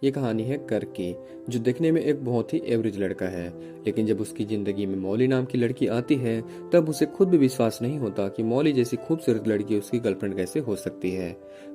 ये कहानी है कर की, जो दिखने में एक बहुत ही एवरेज लड़का है, लेकिन जब उसकी जिंदगी में मौली नाम की लड़की आती है तब उसे खुद भी विश्वास नहीं होता कि मौली जैसी खूबसूरत लड़की उसकी गर्लफ्रेंड कैसे हो सकती है।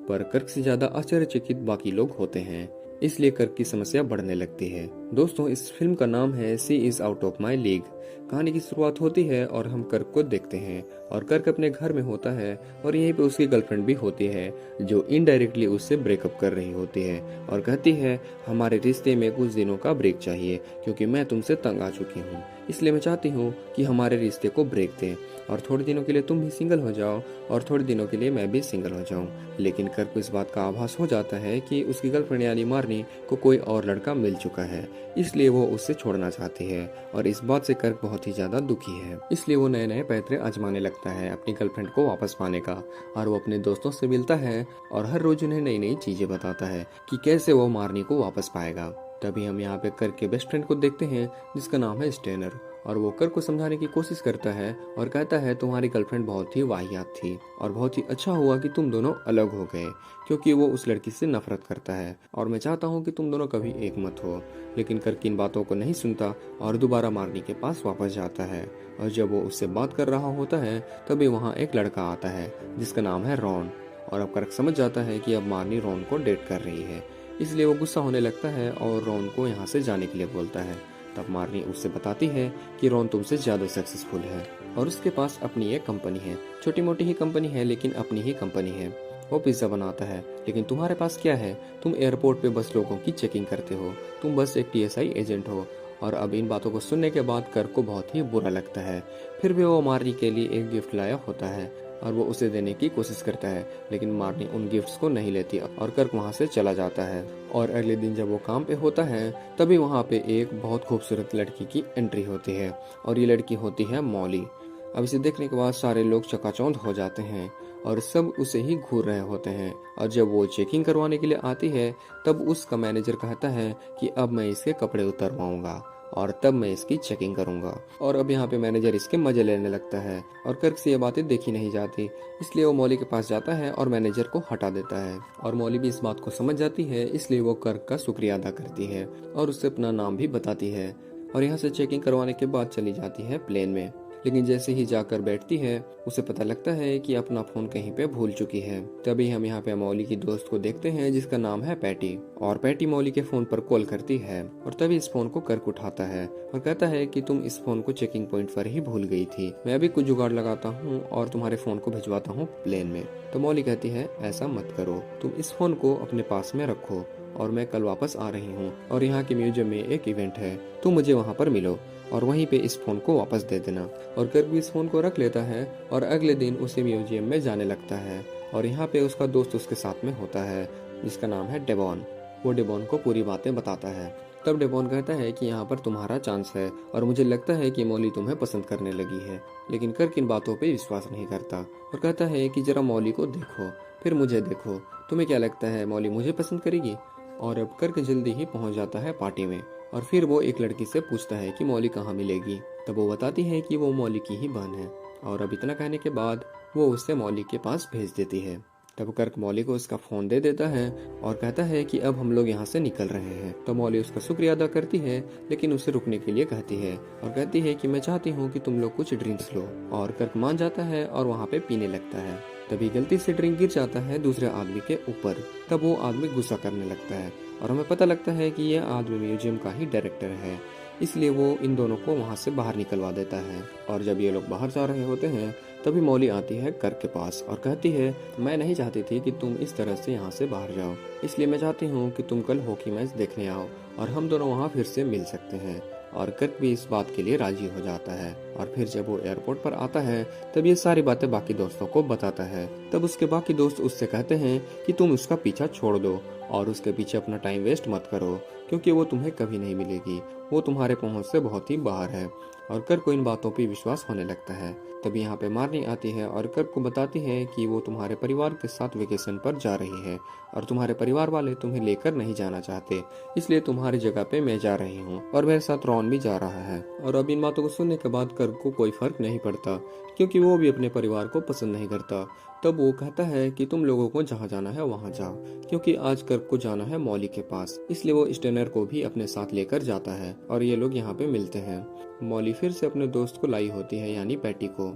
पर कर्क से ज्यादा आश्चर्यचकित बाकी लोग होते हैं, इसलिए कर्क की समस्या बढ़ने लगती है। दोस्तों, इस फिल्म का नाम है she is out of my league. कहानी की शुरुआत होती है और हम कर्क को देखते हैं और कर्क अपने घर में होता है और यहीं पे उसकी गर्लफ्रेंड भी होती है, जो इनडायरेक्टली उससे ब्रेकअप कर रही होती है और कहती है हमारे रिश्ते में कुछ दिनों का ब्रेक चाहिए क्योंकि मैं तुमसे तंग आ चुकी हूँ, इसलिए मैं चाहती हूँ कि हमारे रिश्ते को ब्रेक दें और थोड़े दिनों के लिए तुम भी सिंगल हो जाओ और थोड़े दिनों के लिए मैं भी सिंगल हो जाऊं। लेकिन कर्क को इस बात का आभास हो जाता है कि उसकी गर्लफ्रेंड यानी मार्नी को कोई और लड़का मिल चुका है, इसलिए वो उससे छोड़ना चाहती है और इस बात से कर्क बहुत ही ज्यादा दुखी है। इसलिए वो नए नए पैतरे आजमाने लगता है अपनी गर्लफ्रेंड को वापस पाने का और वो अपने दोस्तों से मिलता है और हर रोज उन्हें नई नई चीजें बताता है कि कैसे वो मार्नी को वापस पाएगा। तभी हम यहाँ पे कर्क के बेस्ट फ्रेंड को देखते हैं जिसका नाम है स्टेनर और वो कर्क को समझाने की कोशिश करता है और कहता है तुम्हारी गर्लफ्रेंड बहुत ही वाहियात थी और बहुत ही अच्छा हुआ कि तुम दोनों अलग हो गए क्योंकि वो उस लड़की से नफरत करता है और मैं चाहता हूँ कि तुम दोनों कभी एक मत हो। लेकिन कर्क इन बातों को नहीं सुनता और दोबारा मार्नी के पास वापस जाता है और जब वो उससे बात कर रहा होता है तभी वहाँ एक लड़का आता है जिसका नाम है रॉन और अब कर्क समझ जाता है कि अब मार्नी रॉन को डेट कर रही है, इसलिए वो गुस्सा होने लगता है और रॉन को यहाँ से जाने के लिए बोलता है। तब मार्नी उससे बताती है कि रॉन तुमसे ज्यादा सक्सेसफुल है और उसके पास अपनी एक कंपनी है, छोटी मोटी ही कंपनी है लेकिन अपनी ही कंपनी है। वो पिज्जा बनाता है, लेकिन तुम्हारे पास क्या है? तुम एयरपोर्ट पे बस लोगों की चेकिंग करते हो, तुम बस एक टीएसआई एजेंट हो। और अब इन बातों को सुनने के बाद कर्क को बहुत ही बुरा लगता है। फिर भी वो मार्नी के लिए एक गिफ्ट लाया होता है और वो उसे देने की कोशिश करता है, लेकिन मार्नी उन गिफ्ट्स को नहीं लेती और कर्क वहाँ से चला जाता है। और अगले दिन जब वो काम पे होता है तभी वहाँ पे एक बहुत खूबसूरत लड़की की एंट्री होती है और ये लड़की होती है मौली। अब इसे देखने के बाद सारे लोग चकाचौंध हो जाते हैं और सब उसे ही घूर रहे होते हैं और जब वो चेकिंग करवाने के लिए आती है तब उसका मैनेजर कहता है कि अब मैं इसके कपड़े उतरवाऊंगा और तब मैं इसकी चेकिंग करूंगा। और अब यहाँ पे मैनेजर इसके मजे लेने लगता है और कर्क से ये बातें देखी नहीं जाती, इसलिए वो मौली के पास जाता है और मैनेजर को हटा देता है और मौली भी इस बात को समझ जाती है, इसलिए वो कर्क का शुक्रिया अदा करती है और उससे अपना नाम भी बताती है और यहाँ से चेकिंग करवाने के बाद चली जाती है प्लेन में। लेकिन जैसे ही जाकर बैठती है उसे पता लगता है कि अपना फोन कहीं पे भूल चुकी है। तभी हम यहाँ पे मौली की दोस्त को देखते हैं जिसका नाम है पैटी और पैटी मौली के फोन पर कॉल करती है और तभी इस फोन को कर्क उठाता है और कहता है कि तुम इस फोन को चेकिंग पॉइंट पर ही भूल गई थी, मैं अभी कुछ जुगाड़ लगाता हूँ और तुम्हारे फोन को भिजवाता हूँ प्लेन में। तो मौली कहती है ऐसा मत करो, तुम इस फोन को अपने पास में रखो और मैं कल वापस आ रही हूँ और यहाँ के म्यूजियम में एक इवेंट है, तुम मुझे वहाँ पर मिलो और वहीं पे इस फोन को वापस दे देना। और कर्क भी इस फोन को रख लेता है और अगले दिन उसे म्यूजियम में जाने लगता है और यहाँ पे उसका दोस्त उसके साथ में होता है जिसका नाम है डेबॉन। वो डेबॉन को पूरी बातें बताता है। तब डेबॉन कहता है कि यहाँ पर तुम्हारा चांस है और मुझे लगता है कि मौली तुम्हें पसंद करने लगी है। लेकिन कर्क इन बातों पे विश्वास नहीं करता और कहता है कि जरा मौली को देखो फिर मुझे देखो, तुम्हें क्या लगता है मौली मुझे पसंद करेगी? और अब कर्क जल्दी ही पहुंच जाता है पार्टी में और फिर वो एक लड़की से पूछता है कि मौली कहाँ मिलेगी। तब वो बताती है कि वो मौली की ही बहन है और अब इतना कहने के बाद वो उसे मौली के पास भेज देती है। तब कर्क मौली को उसका फोन दे देता है और कहता है कि अब हम लोग यहाँ से निकल रहे हैं। तो मौली उसका शुक्रिया अदा करती है लेकिन उसे रुकने के लिए कहती है और कहती है कि मैं चाहती हूँ कि तुम लोग कुछ ड्रिंक्स लो और कर्क मान जाता है और वहाँ पे पीने लगता है। तभी गलती से ड्रिंक गिर जाता है दूसरे आदमी के ऊपर। तब वो आदमी गुस्सा करने लगता है और हमें पता लगता है कि यह आदमी म्यूजियम का ही डायरेक्टर है, इसलिए वो इन दोनों को वहाँ से बाहर निकलवा देता है। और जब ये लोग बाहर जा रहे होते हैं तभी मौली आती है कर्क के पास और कहती है मैं नहीं चाहती थी कि तुम इस तरह से यहाँ से बाहर जाओ, इसलिए मैं चाहती हूँ कि तुम कल हॉकी मैच देखने आओ और हम दोनों वहाँ फिर से मिल सकते हैं। और कर्क भी इस बात के लिए राजी हो जाता है और फिर जब वो एयरपोर्ट पर आता है तब ये सारी बातें बाकी दोस्तों को बताता है। तब उसके बाकी दोस्त उससे कहते हैं कि तुम उसका पीछा छोड़ दो और उसके पीछे अपना टाइम वेस्ट मत करो क्योंकि वो तुम्हें कभी नहीं मिलेगी, वो तुम्हारे पहुंच से बहुत ही बाहर है। और कर्क को इन बातों पर विश्वास होने लगता है। तभी यहाँ पे मार्नी आती है और कर्क को बताती है कि वो तुम्हारे परिवार के साथ वेकेशन पर जा रही है और तुम्हारे परिवार वाले तुम्हें लेकर नहीं जाना चाहते, इसलिए तुम्हारी जगह पे मैं जा रही हूँ और मेरे साथ रॉन भी जा रहा है। और अब इन बातों को सुनने के बाद कर्क को कोई फर्क नहीं पड़ता क्योंकि वो भी अपने परिवार को पसंद नहीं करता तब वो कहता है कि तुम लोगों को जहाँ जाना है वहाँ जाओ, क्योंकि आज कर्क को जाना है मॉली के पास। इसलिए वो स्टेनर को भी अपने साथ लेकर जाता है और ये लोग यहाँ पे मिलते हैं। मॉली फिर से अपने दोस्त को लाई होती है, यानी पैटी को।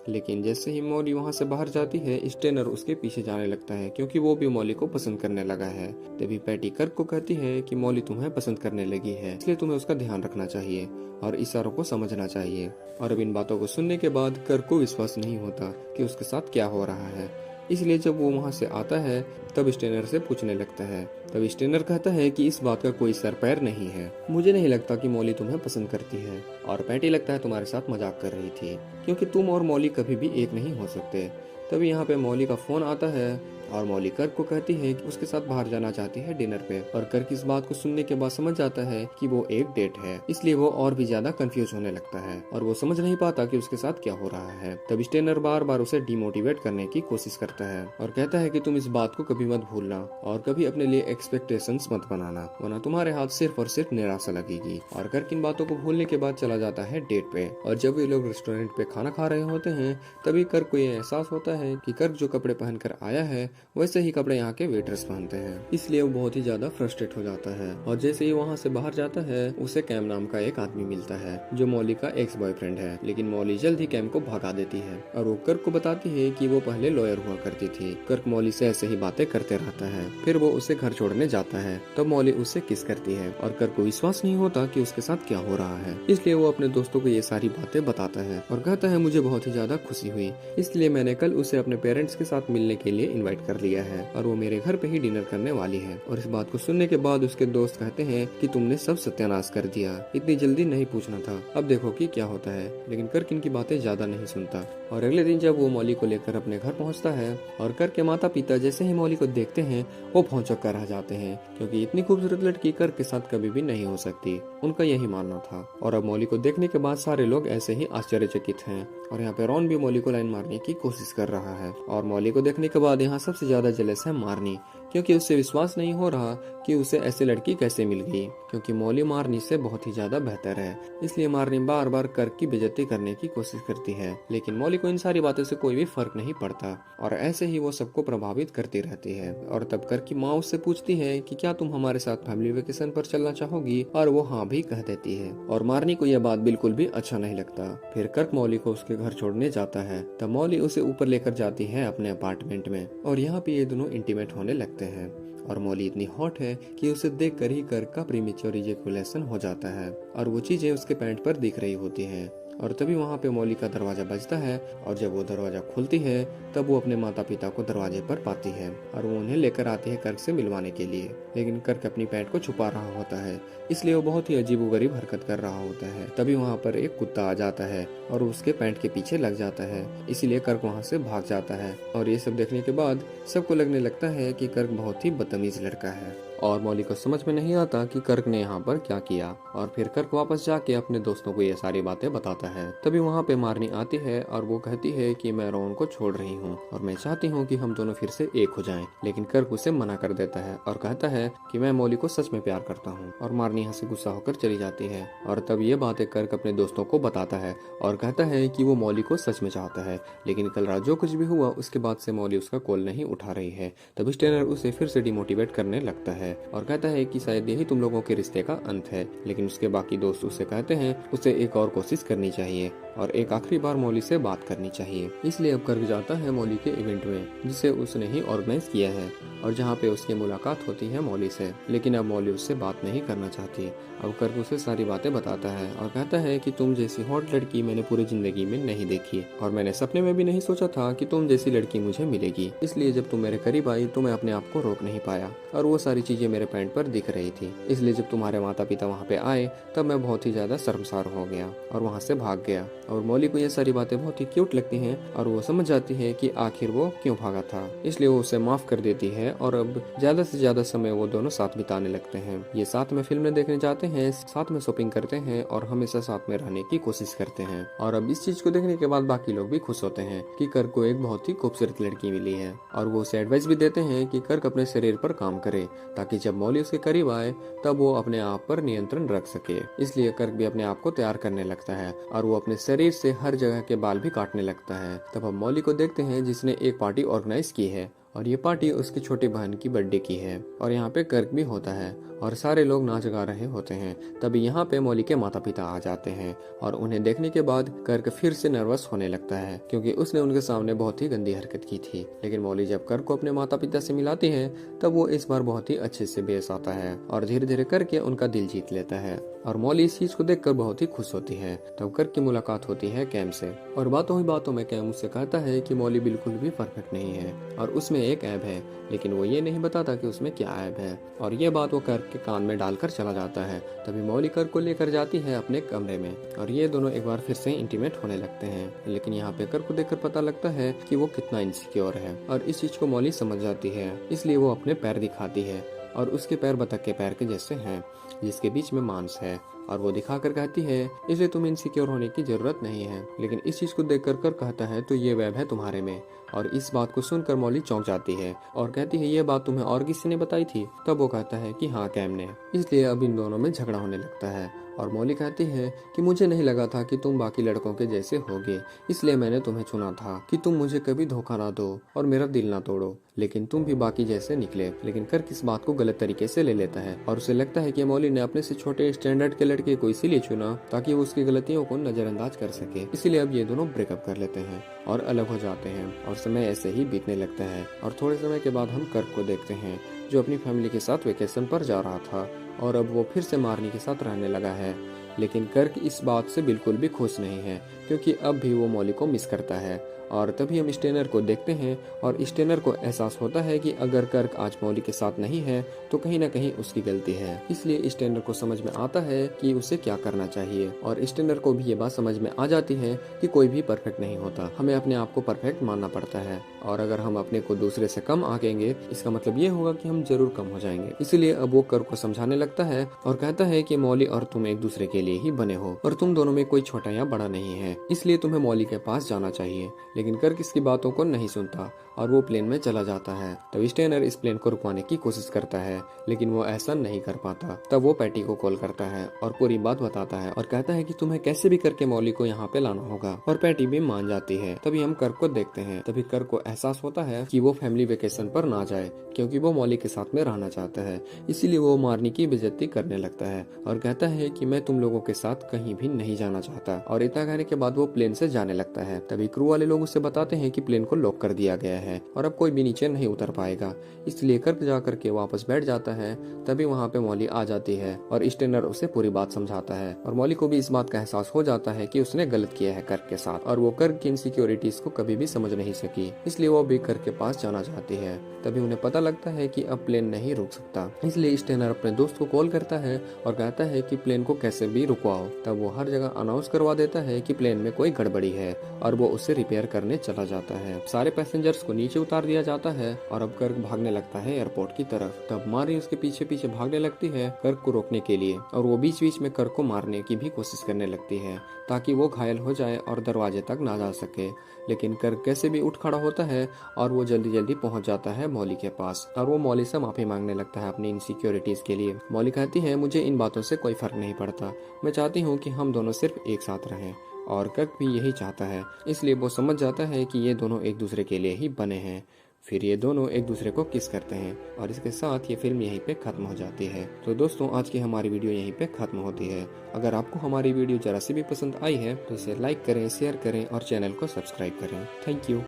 लेकिन जैसे ही मॉली वहाँ से बाहर जाती है, स्टेनर उसके पीछे जाने लगता है, क्योंकि वो भी मॉली को पसंद करने लगा है। तभी पैटी कर्क को कहती है कि मॉली तुम्हें पसंद करने लगी है, इसलिए तुम्हें उसका ध्यान रखना चाहिए और इशारों को समझना चाहिए। और अब इन बातों को सुनने के बाद कर्क को विश्वास नहीं होता कि उसके साथ क्या हो रहा है। इसलिए जब वो वहाँ से आता है तब स्टेनर से पूछने लगता है। तब स्टेनर कहता है कि इस बात का कोई सर पैर नहीं है, मुझे नहीं लगता कि मॉली तुम्हें पसंद करती है, और पैटी लगता है तुम्हारे साथ मजाक कर रही थी, क्योंकि तुम और मॉली कभी भी एक नहीं हो सकते। तभी यहाँ पे मॉली का फोन आता है और मॉली कर्क को कहती है कि उसके साथ बाहर जाना चाहती है डिनर पे। और कर्क इस बात को सुनने के बाद समझ जाता है कि वो एक डेट है, इसलिए वो और भी ज्यादा कंफ्यूज होने लगता है और वो समझ नहीं पाता कि उसके साथ क्या हो रहा है। तब स्टेनर बार बार उसे डिमोटिवेट करने की कोशिश करता है और कहता है कि तुम इस बात को कभी मत भूलना और कभी अपने लिए एक्सपेक्टेशंस मत बनाना, वरना तुम्हारे हाथ सिर्फ और सिर्फ निराशा लगेगी। और कर्क इन बातों को भूलने के बाद चला जाता है डेट पे। और जब ये लोग रेस्टोरेंट पे खाना खा रहे होते हैं, तभी कर्क को ये एहसास होता है कि कर्क जो कपड़े पहनकर आया है वैसे ही कपड़े यहाँ के वेटर्स पहनते हैं। इसलिए वो बहुत ही ज्यादा फ्रस्ट्रेट हो जाता है। और जैसे ही वहाँ से बाहर जाता है, उसे कैम नाम का एक आदमी मिलता है जो मॉली का एक्स बॉयफ्रेंड है। लेकिन मॉली जल्द ही कैम को भगा देती है और वो कर्क को बताती है कि वो पहले लॉयर हुआ करती थी। कर्क मॉली से ऐसे ही बातें करते रहता है। फिर वो उसे घर छोड़ने जाता है। तब मॉली उससे किस करती है और कर्क को विश्वास नहीं होता कि उसके साथ क्या हो रहा है। इसलिए वो अपने दोस्तों को ये सारी बातें बताता है और कहता है मुझे बहुत ही ज्यादा खुशी हुई, इसलिए मैंने कल उसे अपने पेरेंट्स के साथ मिलने के लिए इन्वाइट कर लिया है और वो मेरे घर पे ही डिनर करने वाली है। और इस बात को सुनने के बाद उसके दोस्त कहते हैं कि तुमने सब सत्यानाश कर दिया, इतनी जल्दी नहीं पूछना था, अब देखो कि क्या होता है। लेकिन कर्क इनकी बातें ज्यादा नहीं सुनता। और अगले दिन जब वो मॉली को लेकर अपने घर पहुंचता है और कर्क के माता पिता जैसे ही मॉली को देखते हैं वो भौंचक कर रह जाते हैं, क्योंकि इतनी खूबसूरत लड़की कर्क के साथ कभी भी नहीं हो सकती, उनका यही मानना था। और अब मॉली को देखने के बाद सारे लोग ऐसे ही आश्चर्यचकित हैं। और यहाँ पे रॉन भी मॉली को लाइन मारने की कोशिश कर रहा है। और मॉली को देखने के बाद यहाँ सबसे ज्यादा जेलस है मार्नी, क्योंकि उससे विश्वास नहीं हो रहा कि उसे ऐसी लड़की कैसे मिल गई, क्योंकि मॉली मार्नी से बहुत ही ज्यादा बेहतर है। इसलिए मार्नी बार बार कर्क की बेइज्जती करने की कोशिश करती है, लेकिन मॉली को इन सारी बातों से कोई भी फर्क नहीं पड़ता और ऐसे ही वो सबको प्रभावित करती रहती है। और तब कर्क की माँ उससे पूछती है कि क्या तुम हमारे साथ फैमिली वेकेशन पर चलना चाहोगी, और वो हाँ भी कह देती है। और मार्नी को यह बात बिल्कुल भी अच्छा नहीं लगता। फिर कर्क मॉली को उसके घर छोड़ने जाता है। तब मॉली उसे ऊपर लेकर जाती है अपने अपार्टमेंट में और यहाँ पे ये दोनों इंटीमेट होने लगते हैं। और मॉली इतनी हॉट है कि उसे देखकर ही कर्क का प्रीमेच्योर इजैकुलेशन हो जाता है और वो चीजें उसके पैंट पर दिख रही होती हैं। और तभी वहाँ पे मॉली का दरवाजा बजता है और जब वो दरवाजा खुलती है तब वो अपने माता पिता को दरवाजे पर पाती है और वो उन्हें लेकर आती है कर्क से मिलवाने के लिए। लेकिन कर्क अपनी पैंट को छुपा रहा होता है, इसलिए वो बहुत ही अजीबोगरीब हरकत कर रहा होता है। तभी वहाँ पर एक कुत्ता आ जाता है और उसके पैंट के पीछे लग जाता है, इसीलिए कर्क वहाँ से भाग जाता है। और ये सब देखने के बाद सबको लगने लगता है कि कर्क बहुत ही बदतमीज लड़का है और मॉली को समझ में नहीं आता कि कर्क ने यहाँ पर क्या किया। और फिर कर्क वापस जाके अपने दोस्तों को ये सारी बातें बताता है। तभी वहाँ पे मार्नी आती है और वो कहती है कि मैं रॉन को छोड़ रही हूँ और मैं चाहती हूँ कि हम दोनों फिर से एक हो जाएं। लेकिन कर्क उसे मना कर देता है और कहता है कि मैं मॉली को सच में प्यार करता हूँ। और मार्नी यहाँ से गुस्सा होकर चली जाती है। और तब ये बातें कर्क अपने दोस्तों को बताता है और कहता है कि वो मॉली को सच में चाहता है। लेकिन कल रात जो कुछ भी हुआ उसके बाद से मॉली उसका कॉल नहीं उठा रही है। तब स्टेनर उसे फिर से डिमोटिवेट करने लगता है और कहता है कि शायद यही तुम लोगों के रिश्ते का अंत है। लेकिन उसके बाकी दोस्त उसे कहते हैं उसे एक और कोशिश करनी चाहिए और एक आखिरी बार मॉली से बात करनी चाहिए। इसलिए अब कर्क जाता है मॉली के इवेंट में, जिसे उसने ही ऑर्गेनाइज किया है और जहाँ पे उसकी मुलाकात होती है मॉली से। लेकिन अब मॉली उससे बात नहीं करना चाहती। अब कर्क उसे सारी बातें बताता है और कहता है कि तुम जैसी हॉट लड़की मैंने पूरी जिंदगी में नहीं देखी और मैंने सपने में भी नहीं सोचा था कि तुम जैसी लड़की मुझे मिलेगी। इसलिए जब तुम मेरे करीब आई तो मैं अपने आप को रोक नहीं पाया और वो सारी चीजें मेरे पैंट पर दिख रही थी। इसलिए जब तुम्हारे माता पिता वहाँ पे आए तब मैं बहुत ही ज्यादा शर्मसार हो गया और वहाँ से भाग गया। और मॉली को ये सारी बातें बहुत ही क्यूट लगती हैं और वो समझ जाती है कि आखिर वो क्यों भागा था। इसलिए वो उसे माफ कर देती है और अब ज्यादा से ज्यादा समय वो दोनों साथ बिताने लगते हैं। ये साथ में फिल्में देखने जाते हैं, साथ में शॉपिंग करते हैं और हमेशा साथ में रहने की कोशिश करते हैं। और अब इस चीज को देखने के बाद बाकी लोग भी खुश होते हैं कि कर्क को एक बहुत ही खूबसूरत लड़की मिली है और वो उसे एडवाइस भी देते हैं कि कर्क अपने शरीर पर काम करे ताकि जब मॉली उसके करीब आए तब वो अपने आप पर नियंत्रण रख सके। इसलिए कर्क भी अपने आप को तैयार करने लगता है और वो अपने शरीर से हर जगह के बाल भी काटने लगता है। तब हम मॉली को देखते हैं जिसने एक पार्टी ऑर्गेनाइज की है और ये पार्टी उसकी छोटी बहन की बर्थडे की है और यहाँ पे कर्क भी होता है और सारे लोग नाच गा रहे होते हैं। तभी यहाँ पे मॉली के माता पिता आ जाते हैं और उन्हें देखने के बाद कर्क फिर से नर्वस होने लगता है क्योंकि उसने उनके सामने बहुत ही गंदी हरकत की थी। लेकिन मॉली जब कर्क को अपने माता पिता से मिलाती है तब वो इस बार बहुत ही अच्छे से पेश आता है और धीरे धीरे करके उनका दिल जीत लेता है और मॉली इस चीज को देखकर बहुत ही खुश होती है। तब कर्क की मुलाकात होती है कैम से और बातों ही बातों में कैम उससे कहता है कि मॉली बिल्कुल भी परफेक्ट नहीं है और उसमें एक ऐब है, लेकिन वो ये नहीं बताता कि उसमें क्या ऐब है और ये बात वो कर्क के कान में डालकर चला जाता है। तभी मॉली कर्क को लेकर जाती है अपने कमरे में और ये दोनों एक बार फिर से इंटीमेट होने लगते हैं। लेकिन यहाँ पे कर्क को देखकर पता लगता है कि वो कितना इनसिक्योर है और इस चीज को मॉली समझ जाती है, इसलिए वो अपने पैर दिखाती है और उसके पैर बतख के पैर के जैसे हैं जिसके बीच में मांस है और वो दिखाकर कहती है इसलिए तुम्हें इनसिक्योर होने की जरूरत नहीं है। लेकिन इस चीज को देखकर कर कहता है तो ये वेब है तुम्हारे में और इस बात को सुनकर मॉली चौंक जाती है और कहती है ये बात तुम्हें और किसी ने बताई थी? तब वो कहता है कि हाँ कैम ने। इसलिए अब इन दोनों में झगड़ा होने लगता है और मॉली कहती है कि मुझे नहीं लगा था कि तुम बाकी लड़कों के जैसे होगे, इसलिए मैंने तुम्हें चुना था कि तुम मुझे कभी धोखा ना दो और मेरा दिल ना तोड़ो, लेकिन तुम भी बाकी जैसे निकले। लेकिन कर्क इस बात को गलत तरीके से ले लेता है और उसे लगता है कि मॉली ने अपने से छोटे स्टैंडर्ड के लड़के को इसीलिए चुना ताकि वो उसकी गलतियों को नजरअंदाज कर सके। इसीलिए अब ये दोनों ब्रेकअप कर लेते हैं और अलग हो जाते हैं और समय ऐसे ही बीतने लगता है। और थोड़े समय के बाद हम कर्क को देखते हैं जो अपनी फैमिली के साथ वेकेशन पर जा रहा था और अब वो फिर से मार्नी के साथ रहने लगा है। लेकिन कर्क इस बात से बिल्कुल भी खुश नहीं है क्योंकि अब भी वो मॉली को मिस करता है। और तभी हम स्टेनर को देखते हैं और स्टेनर को एहसास होता है कि अगर कर्क आज मॉली के साथ नहीं है तो कहीं ना कहीं उसकी गलती है। इसलिए स्टेनर को समझ में आता है कि उसे क्या करना चाहिए और स्टेनर को भी ये बात समझ में आ जाती है कि कोई भी परफेक्ट नहीं होता, हमें अपने आप को परफेक्ट मानना पड़ता है और अगर हम अपने को दूसरे से कम आंकेंगे इसका मतलब ये होगा कि हम जरूर कम हो जाएंगे। इसीलिए अब वो कर्क को समझाने लगता है और कहता है कि मॉली और तुम एक दूसरे के लिए ही बने हो और तुम दोनों में कोई छोटा या बड़ा नहीं है, इसलिए तुम्हें मॉली के पास जाना चाहिए। लेकिन कर्क इसकी बातों को नहीं सुनता और वो प्लेन में चला जाता है। तब स्टेनर इस प्लेन को रुकवाने की कोशिश करता है लेकिन वो ऐसा नहीं कर पाता। तब वो पैटी को कॉल करता है और पूरी बात बताता है और कहता है कि तुम्हें कैसे भी करके मॉली को यहाँ पे लाना होगा और पैटी भी मान जाती है। तभी हम कर्क को देखते हैं। तभी कर्क को एहसास होता है कि वो फैमिली वेकेशन पर ना जाए क्योंकि वो मॉली के साथ में रहना चाहता है, इसीलिए वो मार्नी की बेइज्जती करने लगता है और कहता है कि मैं तुम लोगों के साथ कहीं भी नहीं जाना चाहता। और इतना कहने के बाद वो प्लेन से जाने लगता है। तभी क्रू वाले लोग उसे बताते हैं कि प्लेन को लॉक कर दिया गया है और अब कोई भी नीचे नहीं उतर पाएगा, इसलिए कर्क जा करके वापस बैठ जाता है। तभी वहाँ पे मॉली आ जाती है और स्टेनर उसे पूरी बात समझाता है और मॉली को भी इस बात का एहसास हो जाता है कि उसने गलत किया है कर्क के साथ और वो कर्क की इनसिक्योरिटीज को कभी भी समझ नहीं सकी, इसलिए वो भी कर्क के पास जाना चाहती है। तभी उन्हें पता लगता है कि अब प्लेन नहीं रुक सकता, इसलिए स्टेनर अपने दोस्त को कॉल करता है और कहता है कि प्लेन को कैसे भी रुकवाओ। तब वो हर जगह अनाउंस करवा देता है कि प्लेन में कोई गड़बड़ी है और वो उसे रिपेयर करने चला जाता है। सारे पैसेंजर्स को नीचे उतार दिया जाता है और अब कर्क भागने लगता है एयरपोर्ट की तरफ। तब मारी उसके पीछे पीछे भागने लगती है कर्क को रोकने के लिए और वो बीच बीच में कर्क को मारने की भी कोशिश करने लगती है ताकि वो घायल हो जाए और दरवाजे तक ना जा सके। लेकिन कर्क कैसे भी उठ खड़ा होता है और वो जल्दी जल्दी पहुंच जाता है मॉली के पास और वो मॉली से माफी मांगने लगता है अपनी इनसिक्योरिटीज के लिए। मॉली कहती है मुझे इन बातों से कोई फर्क नहीं पड़ता, मैं चाहती हूँ कि हम दोनों सिर्फ एक साथ रहें और कर्क भी यही चाहता है, इसलिए वो समझ जाता है कि ये दोनों एक दूसरे के लिए ही बने हैं। फिर ये दोनों एक दूसरे को किस करते हैं और इसके साथ ये फिल्म यहीं पे खत्म हो जाती है। तो दोस्तों आज की हमारी वीडियो यहीं पे खत्म होती है। अगर आपको हमारी वीडियो जरा सी भी पसंद आई है तो इसे लाइक करें, शेयर करें और चैनल को सब्सक्राइब करें। Thank you.